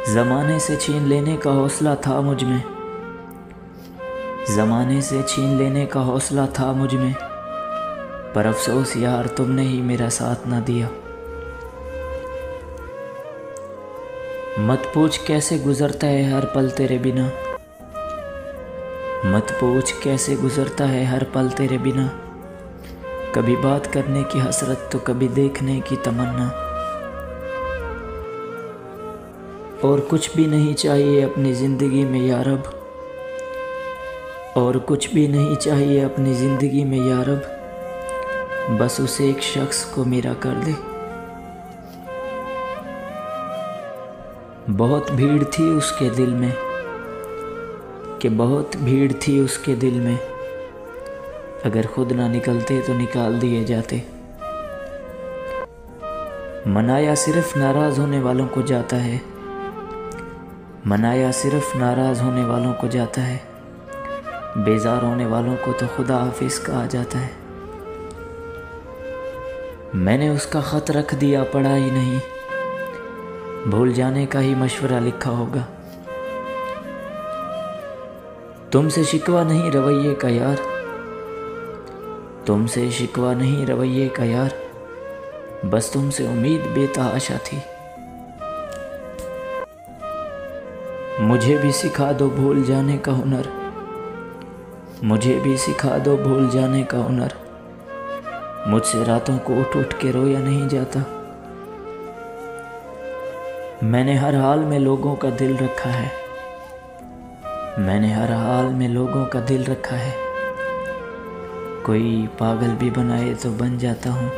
ज़माने से छीन लेने का हौसला था मुझ में, ज़माने से छीन लेने का हौसला था मुझ में, पर अफसोस यार तुमने ही मेरा साथ ना दिया। मत पूछ कैसे गुजरता है हर पल तेरे बिना, मत पूछ कैसे गुजरता है हर पल तेरे बिना। कभी बात करने की हसरत तो कभी देखने की तमन्ना। और कुछ भी नहीं चाहिए अपनी ज़िंदगी में यार अब, और कुछ भी नहीं चाहिए अपनी ज़िंदगी में यार अब, बस उसे एक शख्स को मेरा कर दे। बहुत भीड़ थी उसके दिल में, कि बहुत भीड़ थी उसके दिल में, अगर खुद ना निकलते तो निकाल दिए जाते। मनाया सिर्फ नाराज़ होने वालों को जाता है, मनाया सिर्फ नाराज़ होने वालों को जाता है, बेजार होने वालों को तो खुदा हाफिज़ कहा जाता है। मैंने उसका ख़त रख दिया, पढ़ा ही नहीं, भूल जाने का ही मशवरा लिखा होगा। तुमसे शिकवा नहीं रवैये का यार, तुमसे शिकवा नहीं रवैये का यार, बस तुमसे उम्मीद बेतहाशा थी। मुझे भी सिखा दो भूल जाने का हुनर, मुझे भी सिखा दो भूल जाने का हुनर, मुझसे रातों को उठ उठ के रोया नहीं जाता। मैंने हर हाल में लोगों का दिल रखा है, मैंने हर हाल में लोगों का दिल रखा है, कोई पागल भी बनाए तो बन जाता हूँ।